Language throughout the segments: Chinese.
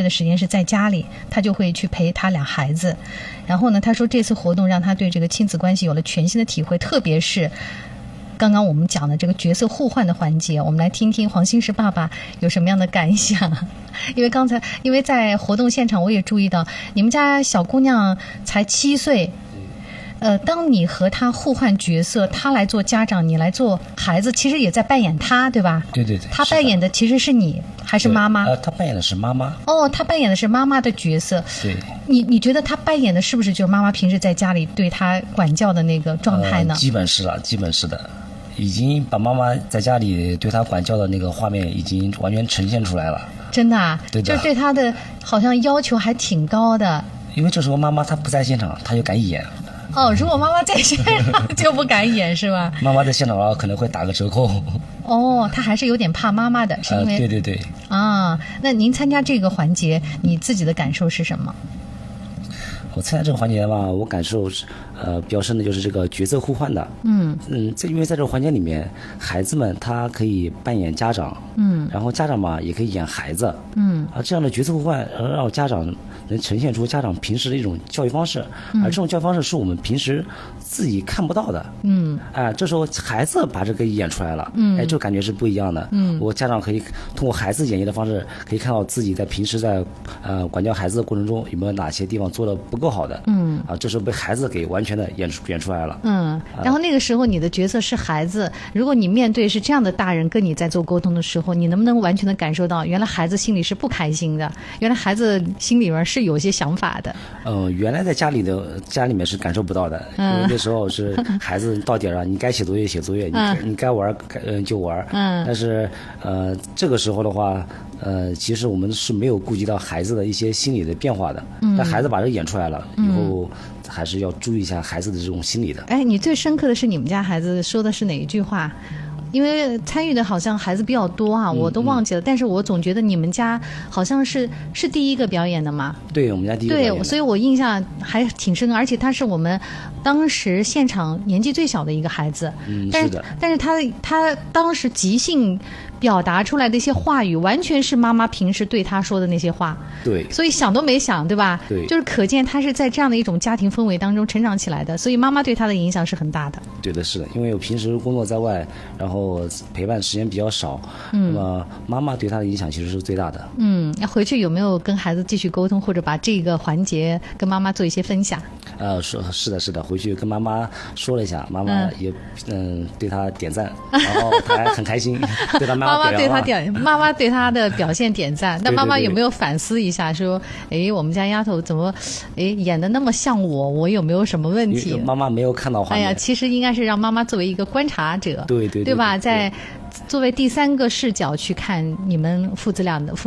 的时间是在家里，他就会去陪他俩孩子。然后呢，他说这次活动让他对这个亲子关系有了全新的体会，特别是刚刚我们讲的这个角色互换的环节。我们来听听黄新石爸爸有什么样的感想。因为在活动现场我也注意到，你们家小姑娘才7岁。当你和他互换角色，他来做家长，你来做孩子，其实也在扮演他，对吧？对对对。他扮演的其实是你还是妈妈？他扮演的是妈妈。哦，他扮演的是妈妈的角色。对。你觉得他扮演的是不是就是妈妈平时在家里对他管教的那个状态呢？基本是的，已经把妈妈在家里对他管教的那个画面已经完全呈现出来了。真的啊？对的。就是对他的好像要求还挺高的。因为这时候妈妈她不在现场，她就敢演。哦，如果妈妈在现场就不敢演是吧？妈妈在现场的话可能会打个折扣。哦，他还是有点怕妈妈的，是因为对对对。啊，那您参加这个环节，你自己的感受是什么？我参加这个环节的话，我感受是比较深的就是这个角色互换的。因为在这个环节里面，孩子们他可以扮演家长，然后家长嘛也可以演孩子，这样的角色互换让家长能呈现出家长平时的一种教育方式，而这种教育方式是我们平时自己看不到的。这时候孩子把这个演出来了，这感觉是不一样的。我家长可以通过孩子演绎的方式，可以看到自己在平时在管教孩子的过程中有没有哪些地方做的不够好的。这时候被孩子给完全的演出来了。然后那个时候你的角色是孩子，如果你面对是这样的大人跟你在做沟通的时候，你能不能完全的感受到原来孩子心里是不开心的，原来孩子心里面是有些想法的？原来在家里面是感受不到的，因为那时候是孩子到点了，你该写作业写作业，你该玩就玩。但是这个时候的话，其实我们是没有顾及到孩子的一些心理的变化的。但孩子把这演出来了以后，还是要注意一下孩子的这种心理的。你最深刻的是你们家孩子说的是哪一句话？因为参与的好像孩子比较多啊，我都忘记了。但是我总觉得你们家好像是第一个表演的嘛。对，我们家第一个表演的。对，所以我印象还挺深，而且他是我们当时现场年纪最小的一个孩子。是的。但是他当时即兴表达出来的一些话语，完全是妈妈平时对他说的那些话。对。所以想都没想，对吧？对。就是可见他是在这样的一种家庭氛围当中成长起来的，所以妈妈对他的影响是很大的。对的，是的，因为我平时工作在外，然后陪伴时间比较少，那么妈妈对他的影响其实是最大的。要回去有没有跟孩子继续沟通，或者把这个环节跟妈妈做一些分享？是的，回去跟妈妈说了一下，妈妈也对他点赞，然后他还很开心，对他妈妈对他的表现点赞。那妈妈有没有反思一下，说，我们家丫头怎么演得那么像我有没有什么问题？妈妈没有看到画面。其实应该是让妈妈作为一个观察者，对吧？在作为第三个视角去看你们父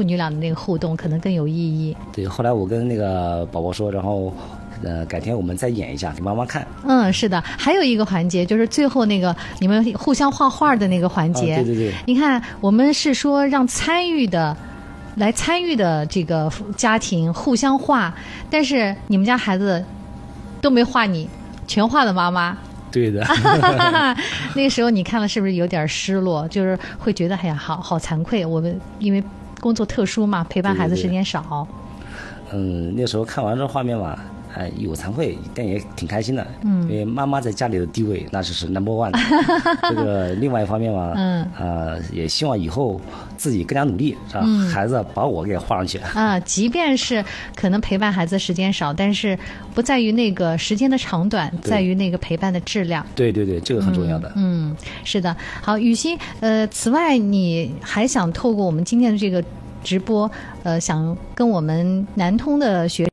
女俩的那个互动，可能更有意义。对，后来我跟那个宝宝说，然后改天我们再演一下给妈妈看。是的，还有一个环节就是最后那个你们互相画画的那个环节。对，你看我们是说让参与的这个家庭互相画，但是你们家孩子都没画你，全画的妈妈。对的。那个时候你看了是不是有点失落？就是会觉得好惭愧，我们因为工作特殊嘛，陪伴孩子时间少。那时候看完这画面嘛，有惭愧，但也挺开心的。因为妈妈在家里的地位那是 No.1 的。这个另外一方面嘛，也希望以后自己更加努力，让孩子把我给画上去。即便是可能陪伴孩子时间少，但是不在于那个时间的长短，在于那个陪伴的质量。对，这个很重要的。是的。好，雨欣，此外你还想透过我们今天的这个直播，想跟我们南通的学